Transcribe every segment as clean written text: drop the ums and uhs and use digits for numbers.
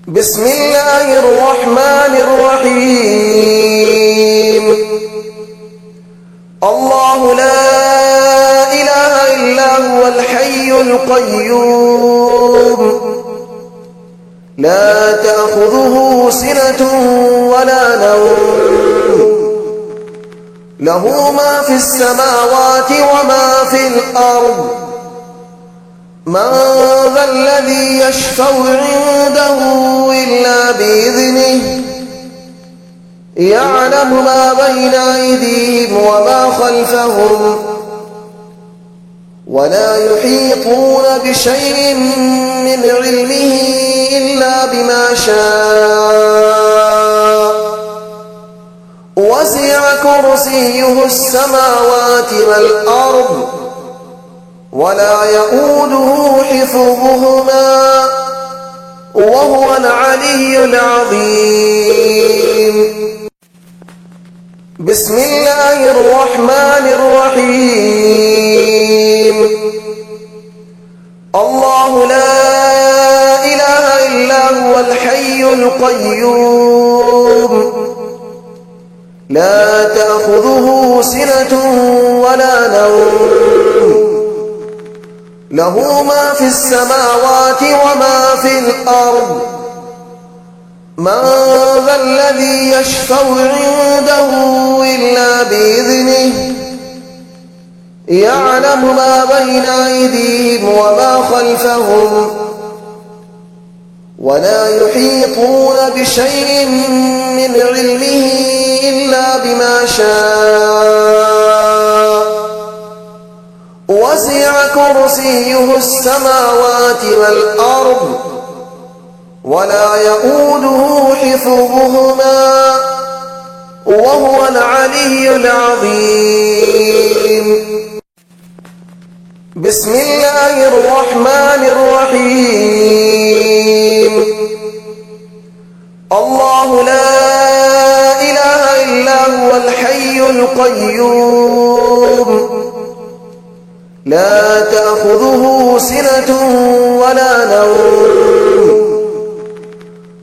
بسم الله الرحمن الرحيم. الله لا إله إلا هو الحي القيوم لا تأخذه سنة ولا نوم له ما في السماوات وما في الأرض من ذا الذي يشفع عنده إلا بإذنه يعلم ما بين أيديهم وما خلفهم ولا يحيطون بشيء من علمه إلا بما شاء وسع كرسيه السماوات والأرض ولا يؤوده حفظهما وهو العلي العظيم. بسم الله الرحمن الرحيم. الله لا إله إلا هو الحي القيوم لا تأخذه سنة ولا نوم له ما في السماوات وما في الأرض من ذا الذي يشفع عنده إلا بإذنه يعلم ما بين أيديهم وما خلفهم ولا يحيطون بشيء من علمه إلا بما شاء وسع كرسيه السماوات والأرض ولا يؤوده حفظهما وهو العلي العظيم. بسم الله الرحمن الرحيم. الله لا إله إلا هو الحي القيوم لا تأخذه سنة ولا نوم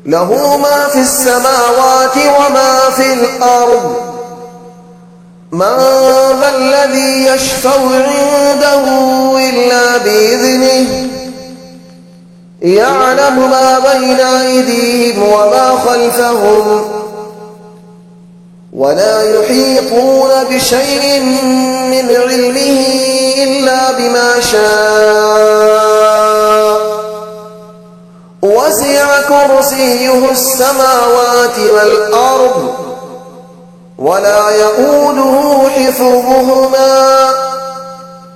له ما في السماوات وما في الأرض من ذا الذي يشفع عنده إلا بإذنه يعلم ما بين أيديهم وما خلفهم ولا يحيطون بشيء من علمه إلا بما شاء وسع كرسيه السماوات والأرض ولا يؤوده حفظهما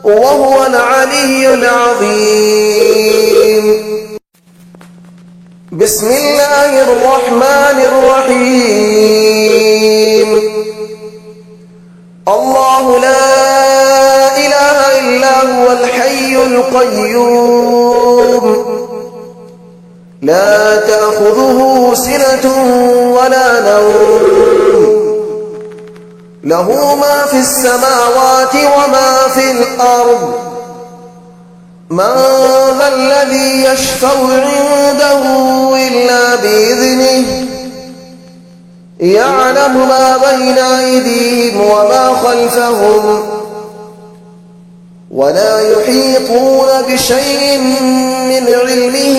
وهو العلي العظيم. بسم الله الرحمن الرحيم. الله لا إله إلا هو الحي القيوم لا تأخذه سنة ولا نوم له ما في السماوات وما في الأرض من ذا الذي يشفع عنده إلا بإذنه يعلم ما بين أيديهم وما خلفهم ولا يحيطون بشيء من علمه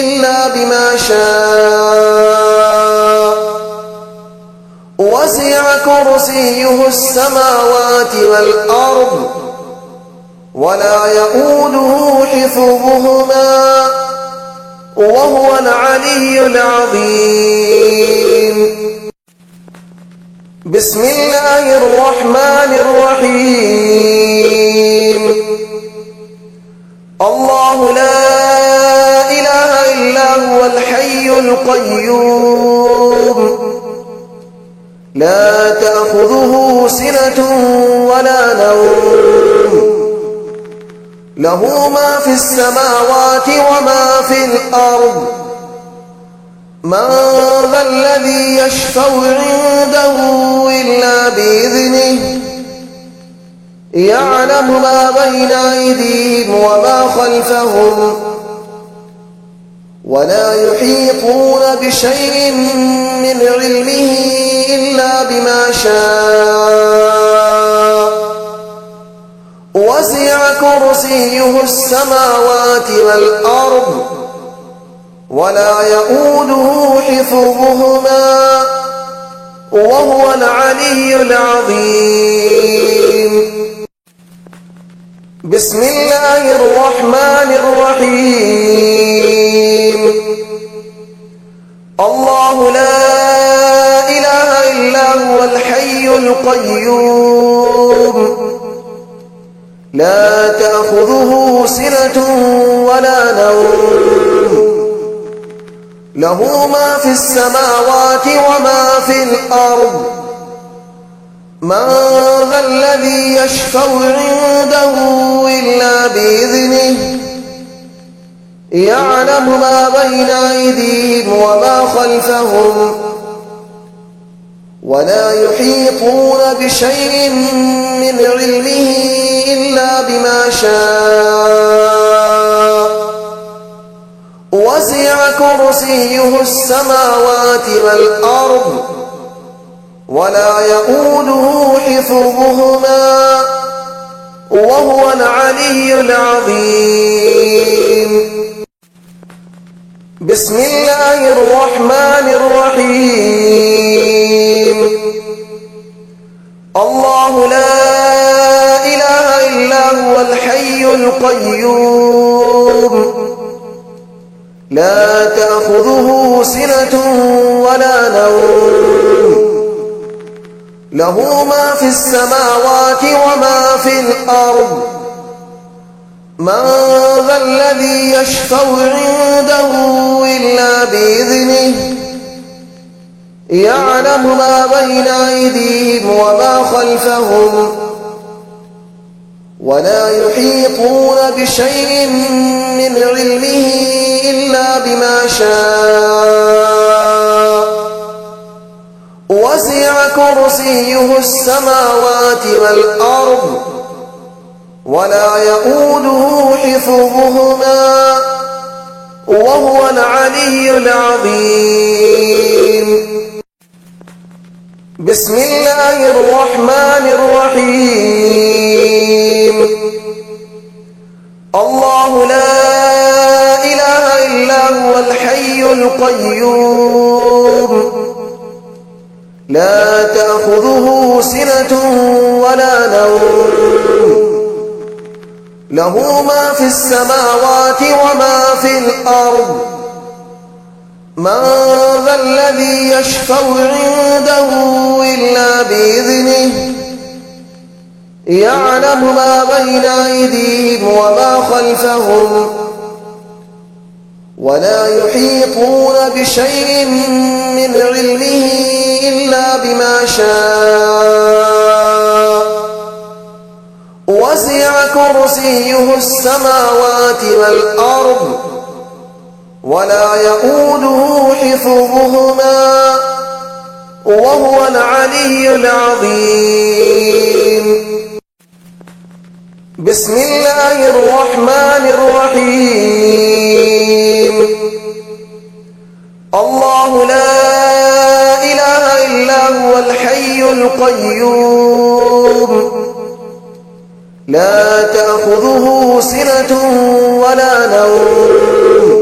إلا بما شاء وسع كرسيه السماوات والأرض ولا يؤوده حفظهما وهو العلي العظيم. بسم الله الرحمن الرحيم. الله لا إله إلا هو الحي القيوم لا تأخذه سنة ولا نوم له ما في السماوات وما في الأرض من ذا الذي يشفع عنده إلا بإذنه يعلم ما بين أيديهم وما خلفهم ولا يحيطون بشيء من علمه إلا بما شاء وسع كرسيه السماوات والأرض ولا يؤوده حفظهما وهو العلي العظيم. بسم الله الرحمن الرحيم. الله لا إله إلا هو الحي القيوم لا تأخذه سنة ولا نوم له ما في السماوات وما في الأرض من ذا الذي يشفع عنده إلا بإذنه يعلم ما بين أيديهم وما خلفهم ولا يحيطون بشيء من علمه إلا بما شاء وسع كرسيه السماوات والأرض ولا يؤوده حفظهما وهو العلي العظيم. بسم الله الرحمن الرحيم. الله لا إله إلا هو الحي القيوم لا تأخذه سنة ولا نوم له ما في السماوات وما في الأرض من ذا الذي يشفع عنده إلا بإذنه يعلم ما بين أيديهم وما خلفهم ولا يحيطون بشيء من علمه إلا بما شاء وسع كرسيه السماوات والأرض ولا يؤوده حفظهما وهو العلي العظيم. بسم الله الرحمن الرحيم. الله لا إله إلا هو الحي القيوم لا تأخذه سنة ولا نوم له ما في السماوات وما في الأرض من ذا الذي يشفع عنده إلا بإذنه يعلم ما بين أيديهم وما خلفهم ولا يحيطون بشيء من علمه إلا بما شاء وسع كرسيه السماوات والأرض ولا يؤوده حفظهما وهو العلي العظيم. بسم الله الرحمن الرحيم. الله لا إله إلا هو الحي القيوم لا تأخذه سنة ولا نوم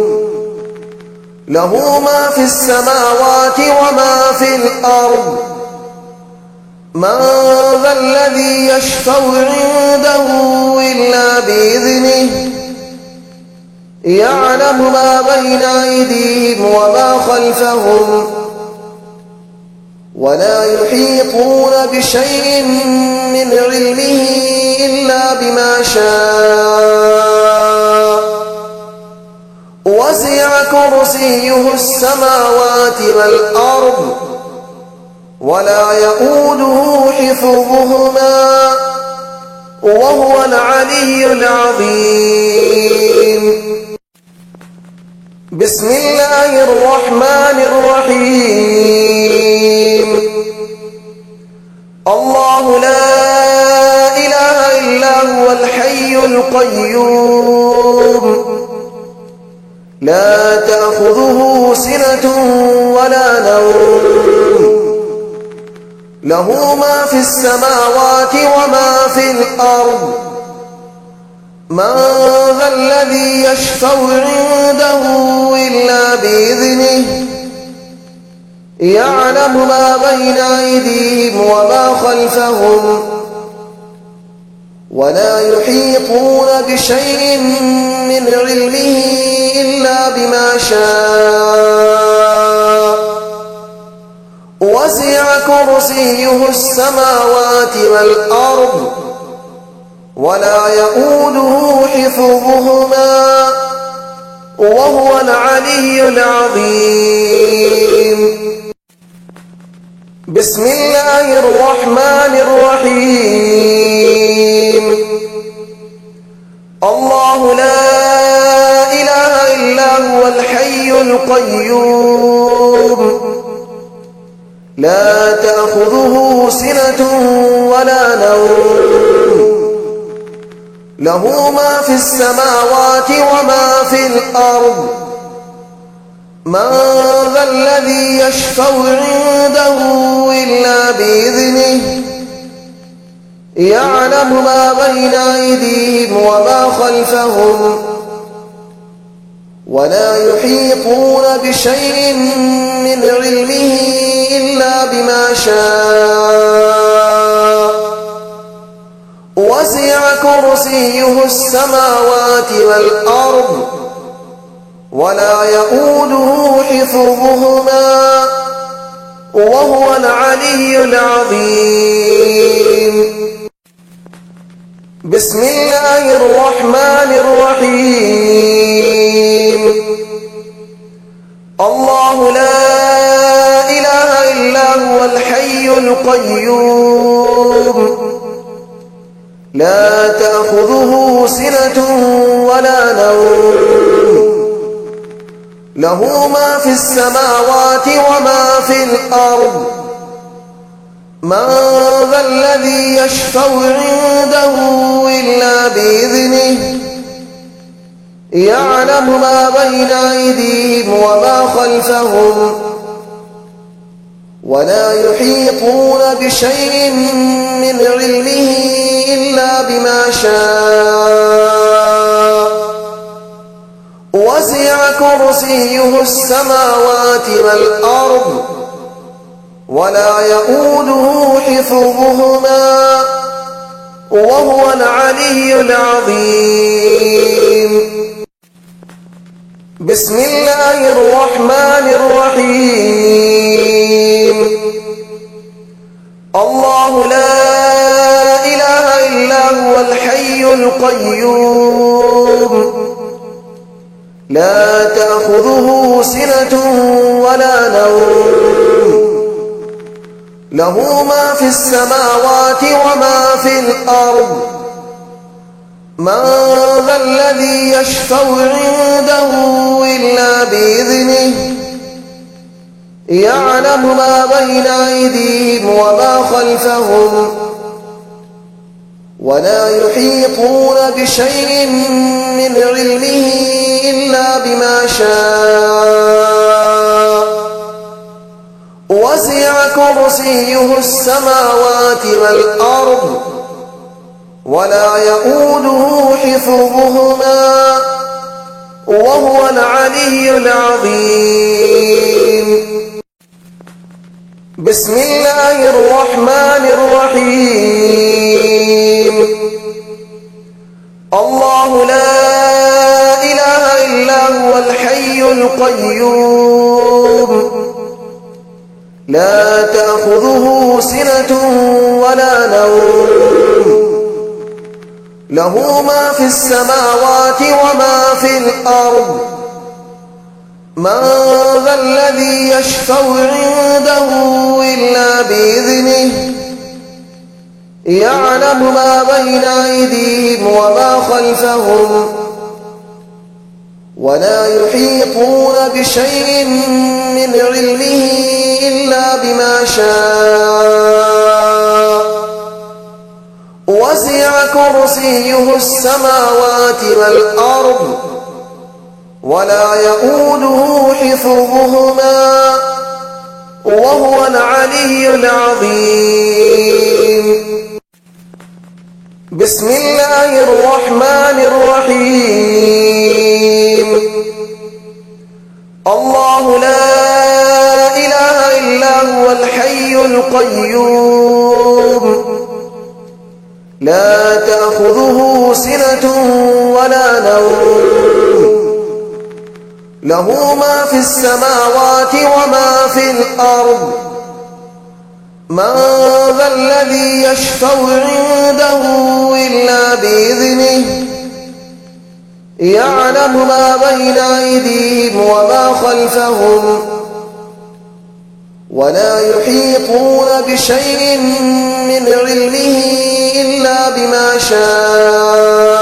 له ما في السماوات وما في الأرض من ذا الذي يشفع عنده إلا بإذنه يعلم ما بين أيديهم وما خلفهم ولا يحيطون بشيء من علمه إلا بما شاء وسع كرسيه السماوات والأرض ولا يؤوده حفظهما وهو العلي العظيم. بسم الله الرحمن الرحيم. الله لا إله إلا هو الحي القيوم لا تأخذه تأخذه سنة ولا نوم له ما في السماوات وما في الأرض من ذا الذي يشفع عنده إلا بإذنه يعلم ما بين أيديهم وما خلفهم ولا يحيطون بشيء من علمه إلا بما شاء وسع كرسيه السماوات والأرض ولا يؤوده حفظهما وهو العلي العظيم. بسم الله الرحمن الرحيم. الله لا إله إلا هو الحي القيوم لا تأخذه سنة ولا نوم له ما في السماوات وما في الأرض من ذا الذي يشفع عنده إلا بإذنه يعلم ما بين أيديهم وما خلفهم ولا يحيطون بشيء من علمه إلا بما شاء وسع كرسيه السماوات والأرض ولا يؤوده حفظهما وهو العلي العظيم. بسم الله الرحمن الرحيم. الله لا إله إلا هو الحي القيوم لا تأخذه سنة ولا نوم له ما في السماوات وما في الأرض من ذا الذي يشفع عنده إلا بإذنه يعلم ما بين أيديهم وما خلفهم ولا يحيطون بشيء من علمه إلا بما شاء وسع كرسيه السماوات والأرض ولا يؤوده حفظهما وهو العلي العظيم. بسم الله الرحمن الرحيم. الله لا إله إلا هو الحي القيوم لا تأخذه سنة ولا نوم له ما في السماوات وما في الأرض من ذا الذي يشفع عنده إلا بإذنه يعلم ما بين أيديهم وما خلفهم ولا يحيطون بشيء من علمه إلا بما شاء وسع كرسيه السماوات والأرض ولا يؤوده حفظهما وهو العلي العظيم. بسم الله الرحمن الرحيم. الله لا إله إلا هو الحي القيوم لا تأخذه سنة ولا نوم له ما في السماوات وما في الأرض من ذا الذي يشفع عنده إلا بإذنه يعلم ما بين أيديهم وما خلفهم ولا يحيطون بشيء من علمه إلا بما شاء وسع كرسيه السماوات والأرض ولا يؤوده حفظهما وهو العلي العظيم. بسم الله الرحمن الرحيم. الله لا إله إلا هو الحي القيوم لا تأخذه سنة ولا نوم له ما في السماوات وما في الأرض من ذا الذي يشفع عنده إلا بإذنه يعلم ما بين أيديهم وما خلفهم ولا يحيطون بشيء من علمه إلا بما شاء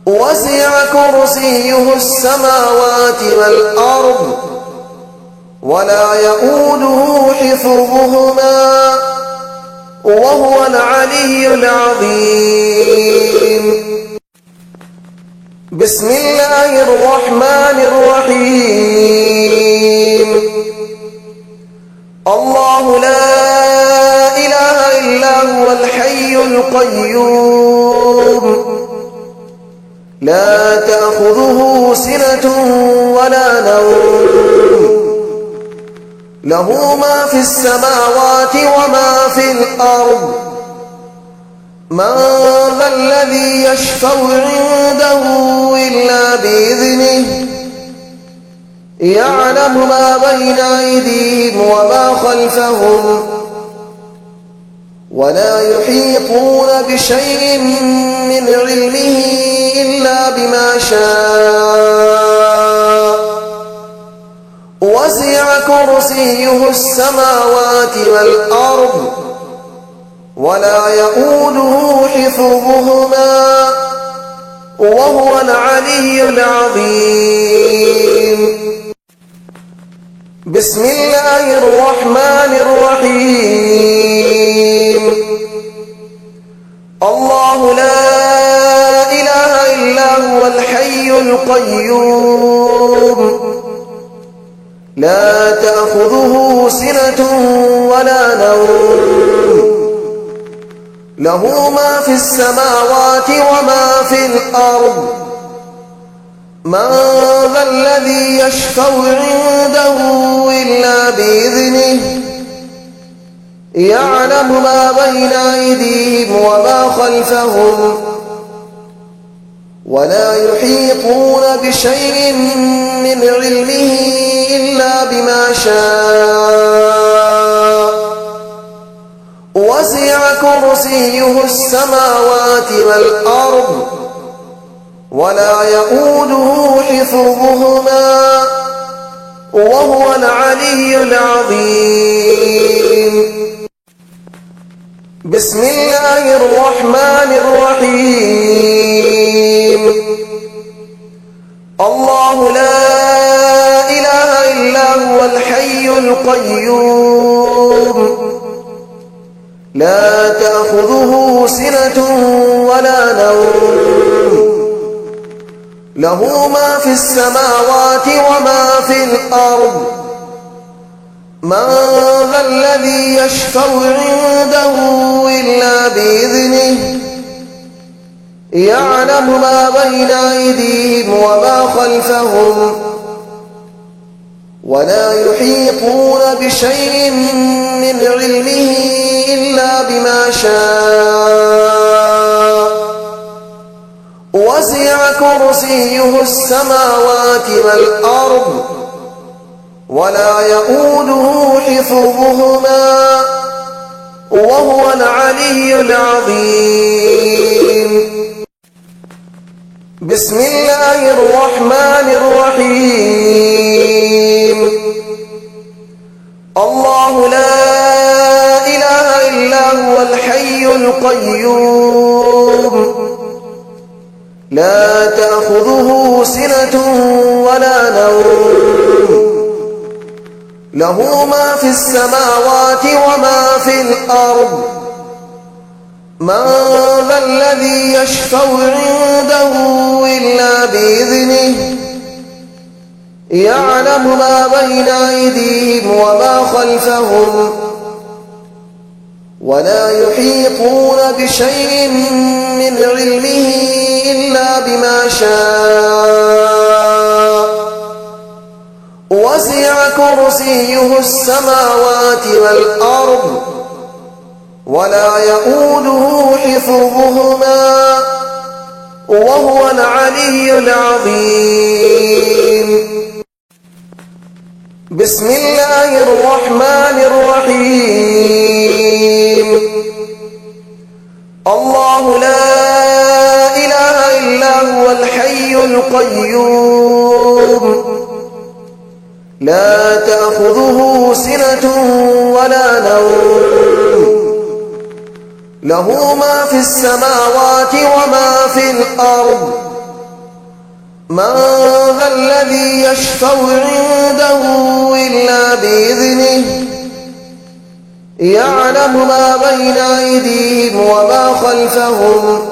وسع كرسيه السماوات والأرض ولا يؤوده حفظهما وهو العلي العظيم. بسم الله الرحمن الرحيم. الله لا إله إلا هو الحي القيوم لا تأخذه سنة ولا نوم له ما في السماوات وما في الأرض من ذا الذي يشفع عنده إلا بإذنه يعلم ما بين أيديهم وما خلفهم ولا يحيطون بشيء من علمه إلا بما شاء وسع كرسيه السماوات والأرض ولا يؤوده حفظهما وهو العلي العظيم. بسم الله الرحمن الرحيم. الله لا إله إلا هو الحي القيوم لا تأخذه سنة ولا نوم له ما في السماوات وما في الأرض من ذا الذي يشفع عنده إلا بإذنه يعلم ما بين أيديهم وما خلفهم ولا يحيطون بشيء من علمه إلا بما شاء وسع كرسيه السماوات والأرض ولا يؤوده حفظهما وهو العلي العظيم. بسم الله الرحمن الرحيم. الله لا إله إلا هو الحي القيوم لا تأخذه سنة ولا نوم له ما في السماوات وما في الأرض من ذا الذي يشفع عنده إلا بإذنه يعلم ما بين أيديهم وما خلفهم ولا يحيطون بشيء من علمه إلا بما شاء وسع كرسيه السماوات والأرض ولا يؤوده حفظهما وهو العلي العظيم. بسم الله الرحمن الرحيم. الله لا إله إلا هو الحي القيوم لا تأخذه سنة ولا نوم له ما في السماوات وما في الأرض من ذا الذي يشفع عنده إلا بإذنه يعلم ما بين أيديهم وما خلفهم ولا يحيطون بشيء من علمه إلا بما شاء وسع كرسيه السماوات والأرض ولا يؤوده حفظهما وهو العلي العظيم. بسم الله الرحمن الرحيم. الله لا إله إلا هو الحي القيوم لا تأخذه سنة ولا نوم له ما في السماوات وما في الأرض من ذا الذي يشفع عنده إلا بإذنه يعلم ما بين أيديهم وما خلفهم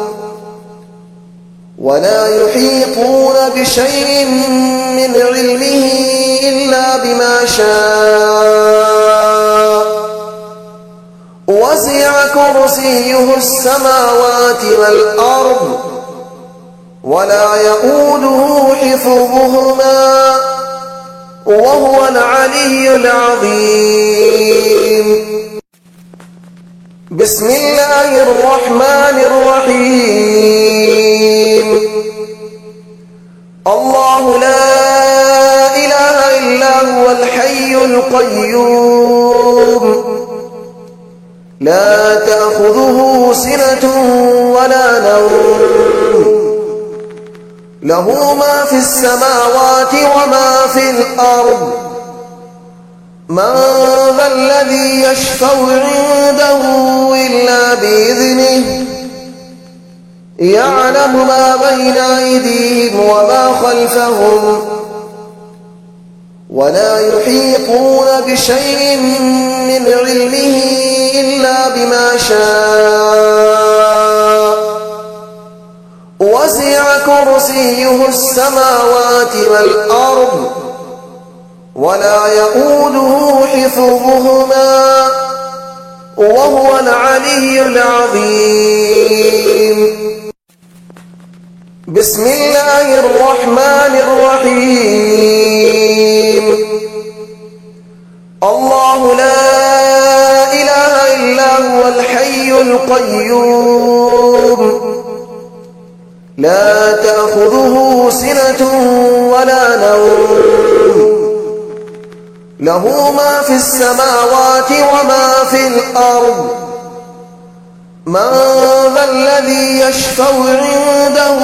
ولا يحيطون بشيء من علمه إلا بما شاء وسع كرسيه السماوات والأرض ولا يؤوده حفظهما وهو العلي العظيم. بسم الله الرحمن الرحيم. الله لا إله إلا هو الحي القيوم لا تأخذه سنة ولا نوم له ما في السماوات وما في الأرض من ذا الذي يشفع عنده إلا بإذنه يعلم ما بين أيديهم وما خلفهم ولا يحيطون بشيء من علمه إلا بما شاء وسع كرسيه السماوات والأرض ولا يؤوده حفظهما وهو العلي العظيم. بسم الله الرحمن الرحيم. الله لا إله إلا هو الحي القيوم لا تأخذه سنة ولا نوم له ما في السماوات وما في الأرض من ذا الذي يشفع عنده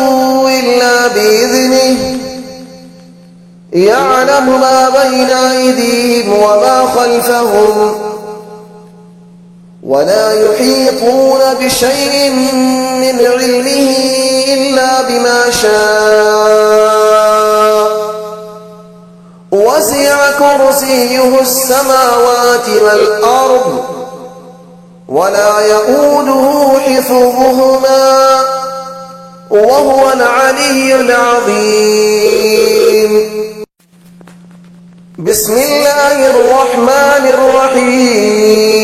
إلا بإذنه يعلم ما بين أيديهم وما خلفهم ولا يحيطون بشيء من علمه إلا بما شاء وسع كرسيه السماوات والأرض ولا يؤوده حفظهما وهو العلي العظيم. بسم الله الرحمن الرحيم.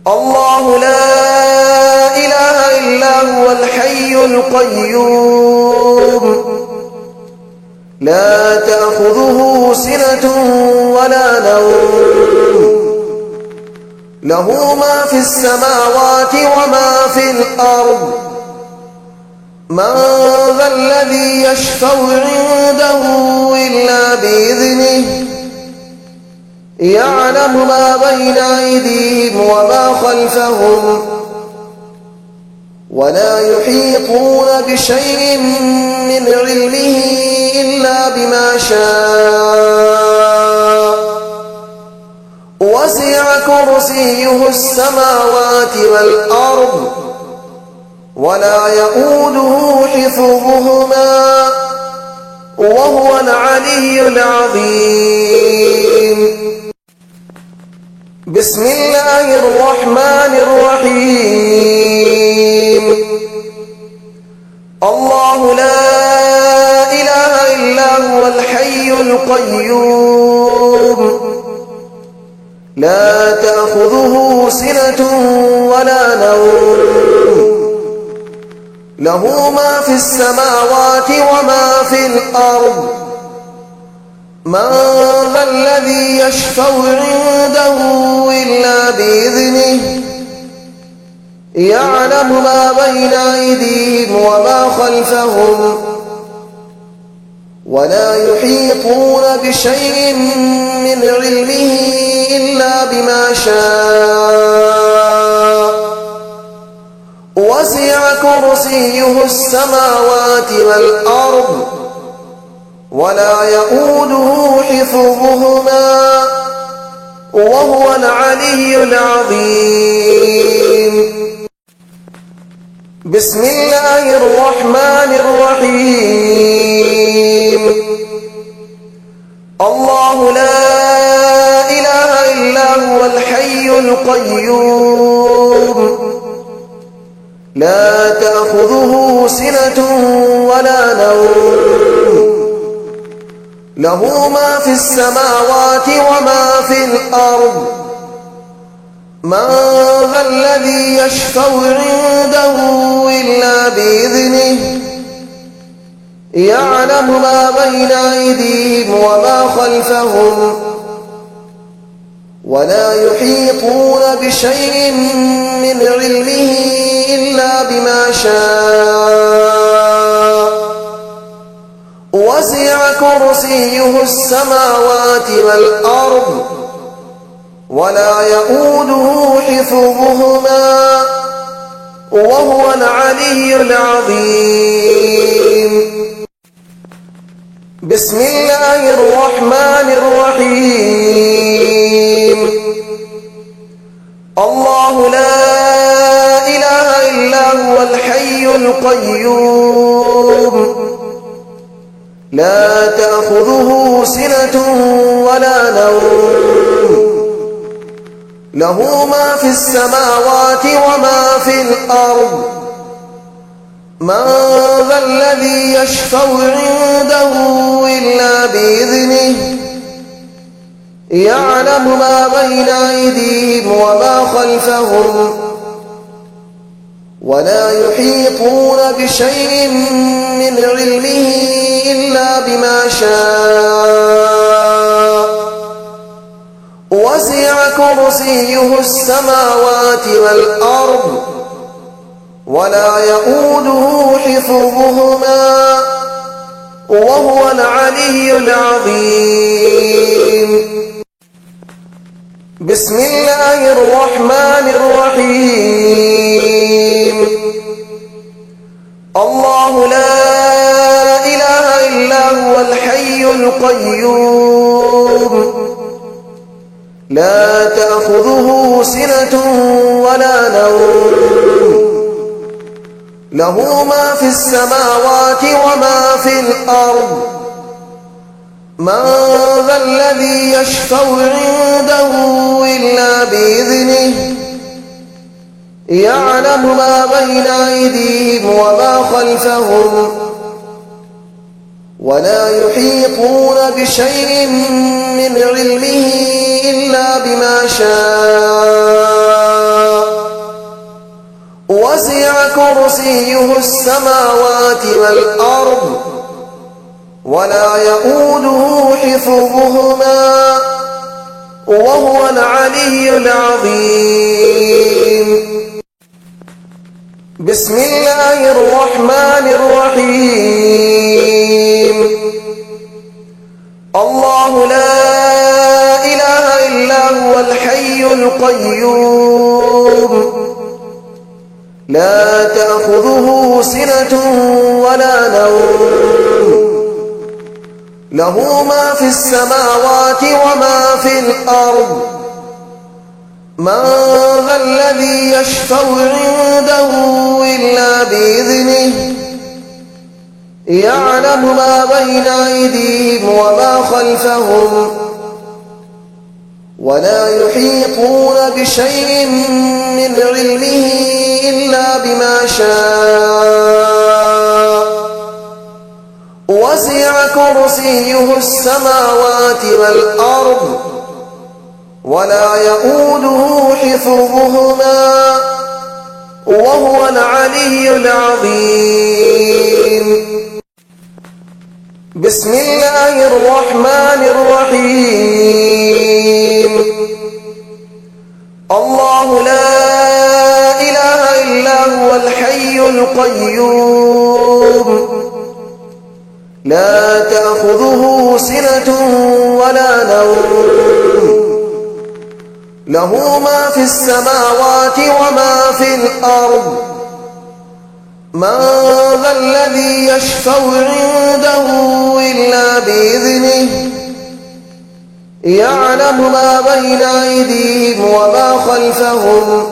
الله لا إله إلا هو الحي القيوم لا تأخذه سنة ولا نوم له ما في السماوات وما في الأرض من ذا الذي يشفع عنده إلا بإذنه يعلم ما بين أيديهم وما خلفهم ولا يحيطون بشيء من علمه إلا بما شاء وسع كرسيه السماوات والأرض ولا يؤوده حفظهما وهو العلي العظيم. بسم الله الرحمن الرحيم الله لا إله إلا هو الحي القيوم لا تأخذه سنة ولا نوم له ما في السماوات وما في الأرض من ذا الذي يشفع عنده إلا بإذنه يعلم ما بين أيديهم وما خلفهم ولا يحيطون بشيء من علمه إلا بما شاء وسع كرسيه السماوات والأرض ولا يؤوده حفظهما وهو العلي العظيم بسم الله الرحمن الرحيم الله لا إله إلا هو الحي القيوم لا تأخذه سنة ولا نوم له ما في السماوات وما في الأرض من ذا الذي يشفع عنده إلا بإذنه يعلم ما بين أيديهم وما خلفهم ولا يحيطون بشيء من علمه إلا بما شاء وسع كرسيه السماوات والأرض ولا يؤوده حفظهما وهو العلي العظيم بسم الله الرحمن الرحيم الله لا إله إلا هو الحي القيوم لا تأخذه سنة ولا نوم له ما في السماوات وما في الأرض من ذا الذي يشفع عنده إلا بإذنه يعلم ما بين أيديهم وما خلفهم ولا يحيطون بشيء من علمه إلا بما شاء وسع كرسيه السماوات والأرض ولا يؤوده حفظهما وهو العلي العظيم بسم الله الرحمن الرحيم الله لا إله إلا هو الحي القيوم لا تأخذه سنة ولا نوم له ما في السماوات وما في الأرض من ذا الذي يشفع عنده إلا بإذنه يعلم ما بين أيديهم وما خلفهم ولا يحيطون بشيء من علمه إلا بما شاء وسع كرسيه السماوات والأرض ولا يؤوده حفظهما وهو العلي العظيم بسم الله الرحمن الرحيم الله لا إله إلا هو الحي القيوم لا تأخذه سنة ولا نوم له ما في السماوات وما في الأرض من ذا الذي يشفع عنده إلا بإذنه يعلم ما بين أيديهم وما خلفهم ولا يحيطون بشيء من علمه إلا بما شاء وسع كرسيه السماوات والأرض ولا يؤوده حفظهما وهو العلي العظيم. بسم الله الرحمن الرحيم. الله لا إله إلا هو الحي القيوم لا تأخذه سنة ولا نوم له ما في السماوات وما في الأرض من ذا الذي يشفع عنده إلا بإذنه يعلم ما بين أيديهم وما خلفهم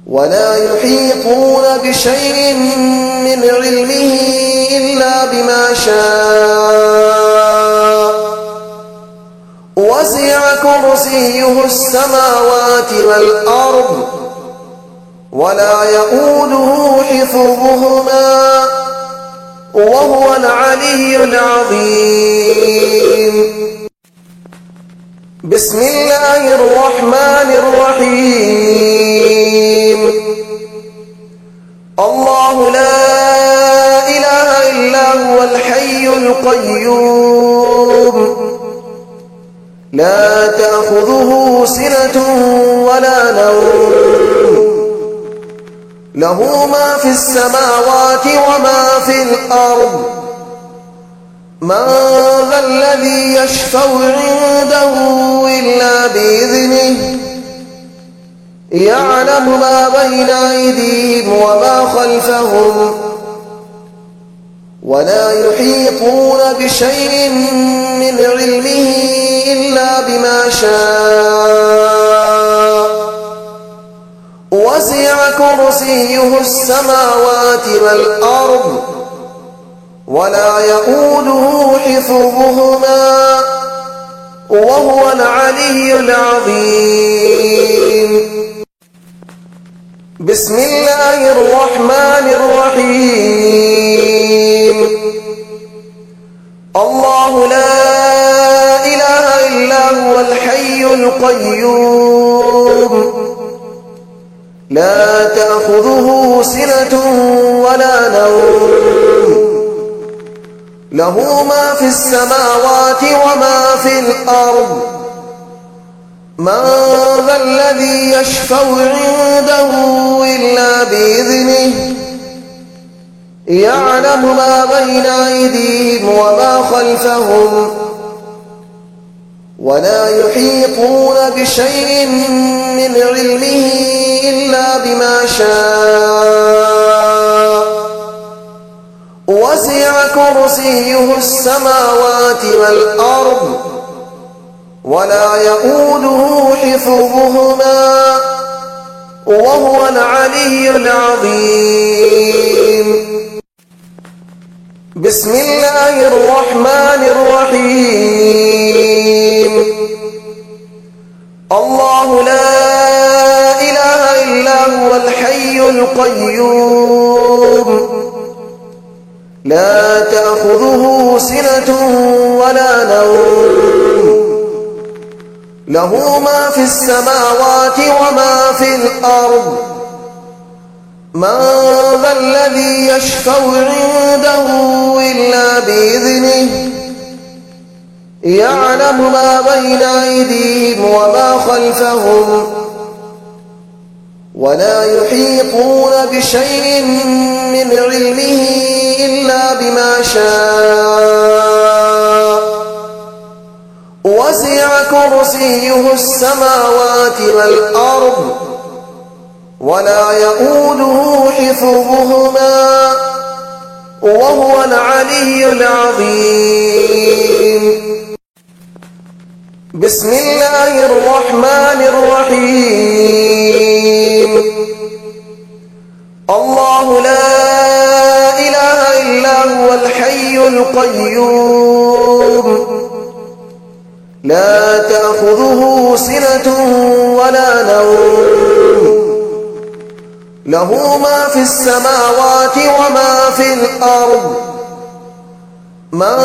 ولا يحيطون بشيء من علمه إلا بما شاء وسع كرسيه السماوات والأرض ولا يؤوده حفظهما وهو العلي العظيم. بسم الله الرحمن الرحيم. الله لا إله إلا هو الحي القيوم لا تأخذه سنة ولا نوم له ما في السماوات وما في الأرض من ذا الذي يشفع عنده إلا بإذنه يعلم ما بين أيديهم وما خلفهم ولا يحيطون بشيء من علمه إلا بما شاء وسع كرسيه السماوات والأرض ولا يؤوده حفظهما وهو العلي العظيم. بسم الله الرحمن الرحيم. الله لا إله إلا هو الحي القيوم لا تأخذه سنة ولا نوم له ما في السماوات وما في الأرض من ذا الذي يشفع عنده إلا بإذنه يعلم ما بين أيديهم وما خلفهم ولا يحيطون بشيء من علمه إلا بما شاء وسع كرسيه السماوات والأرض ولا يؤوده حفظهما وهو العلي العظيم. بسم الله الرحمن الرحيم. الله لا إله إلا هو الحي القيوم لا تأخذه سنة ولا نوم له ما في السماوات وما في الأرض من ذا الذي يشفع عنده إلا بإذنه يعلم ما بين أيديهم وما خلفهم ولا يحيطون بشيء من علمه إلا بما شاء وسع كرسيه السماوات والأرض ولا يؤوده حفظهما وهو العلي العظيم. بسم الله الرحمن الرحيم. الله لا إله إلا هو الحي القيوم لا تأخذه سنة ولا نوم له ما في السماوات وما في الأرض من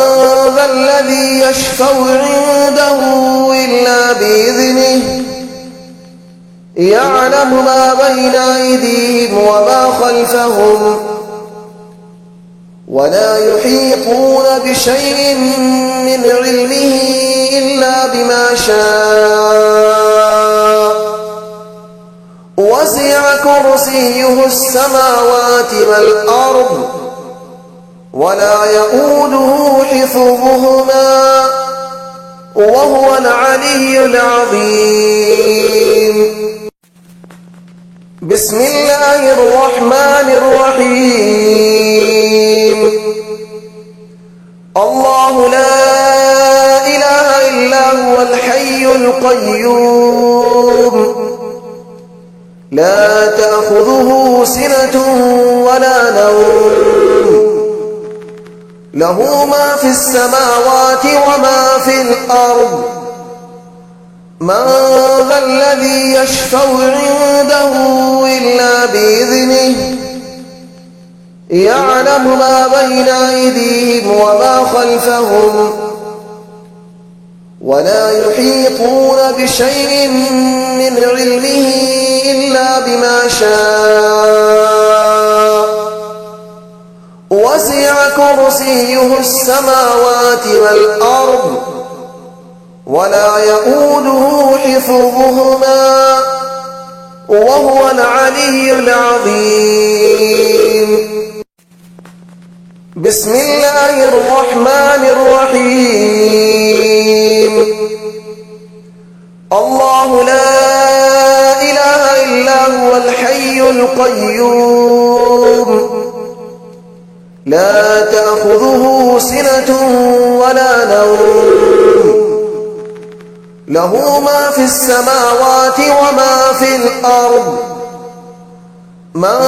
ذا الذي يشفع عنده إلا بإذنه يعلم ما بين أيديهم وما خلفهم ولا يحيطون بشيء من علمه إلا بما شاء وسع كرسيه السماوات والأرض ولا يؤوده حفظهما وهو العلي العظيم. بسم الله الرحمن الرحيم. الله لا إله إلا هو الحي القيوم لا تأخذه سنة ولا نوم له ما في السماوات وما في الأرض من ذا الذي يشفع عنده إلا بإذنه يعلم ما بين أيديهم وما خلفهم ولا يحيطون بشيء من علمه إلا بما شاء وسع كرسيه السماوات والأرض ولا يؤوده حفظهما وهو العلي العظيم. بسم الله الرحمن الرحيم. الله لا إله إلا هو الحي القيوم لا تأخذه سنة ولا نوم له ما في السماوات وما في الأرض من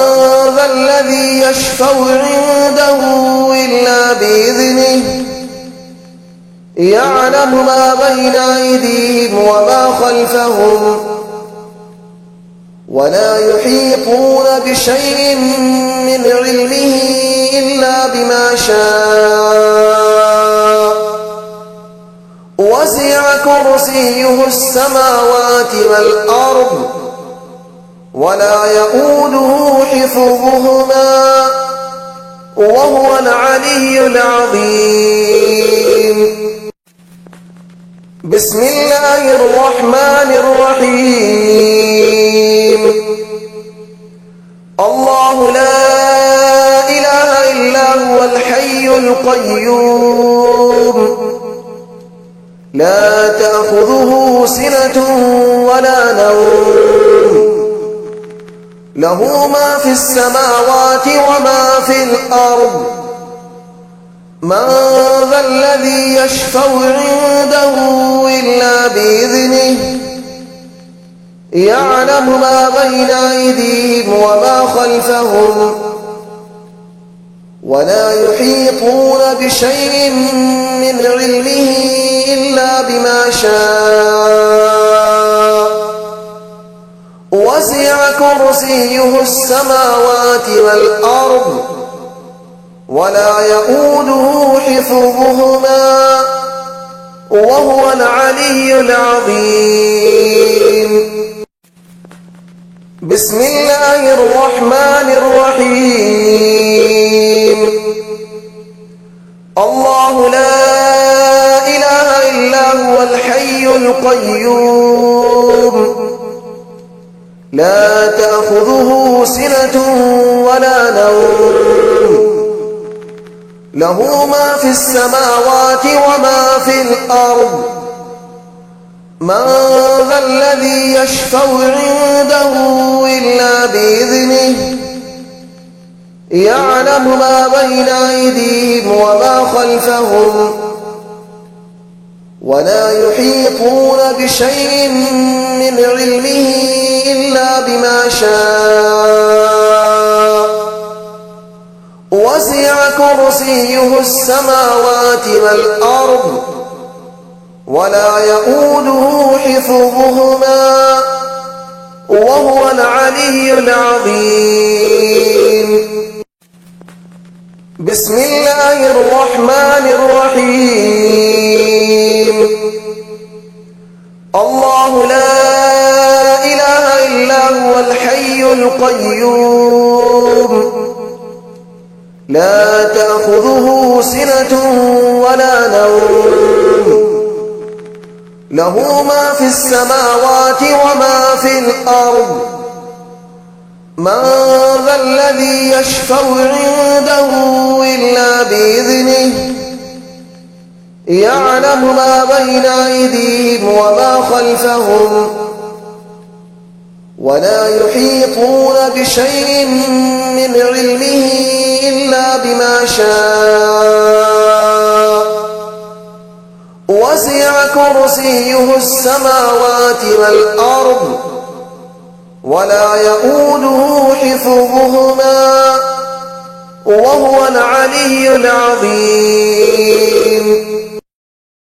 ذا الذي يشفع عنده إلا بإذنه يعلم ما بين أيديهم وما خلفهم ولا يحيطون بشيء من علمه إلا بما شاء وسع كرسيه السماوات والأرض ولا يؤوده حفظهما وهو العلي العظيم. بسم الله الرحمن الرحيم. الله لا إله إلا هو الحي القيوم لا تأخذه سنة ولا نوم له ما في السماوات وما في الأرض من ذا الذي يشفع عنده إلا بإذنه يعلم ما بين أيديهم وما خلفهم ولا يحيطون بشيء من علمه إلا بما شاء وسع كرسيه السماوات والأرض ولا يؤوده حفظهما وهو العلي العظيم. بسم الله الرحمن الرحيم. الله لا إله إلا هو الحي القيوم لا تأخذه سنة ولا نوم له ما في السماوات وما في الأرض من ذا الذي يشفع عنده إلا بإذنه يعلم ما بين أيديهم وما خلفهم ولا يحيطون بشيء من علمه إلا بما شاء وسع كرسيه السماوات والأرض ولا يؤوده حفظهما وهو العلي العظيم. بسم الله الرحمن الرحيم. الله لا إله إلا هو الحي القيوم لا تأخذه سنة ولا نوم له ما في السماوات وما في الأرض من ذا الذي يشفع عنده إلا بإذنه يعلم ما بين أيديهم وما خلفهم ولا يحيطون بشيء من علمه إلا بما شاء وسع كرسيه السماوات والأرض ولا يؤوده حفظهما وهو العلي العظيم.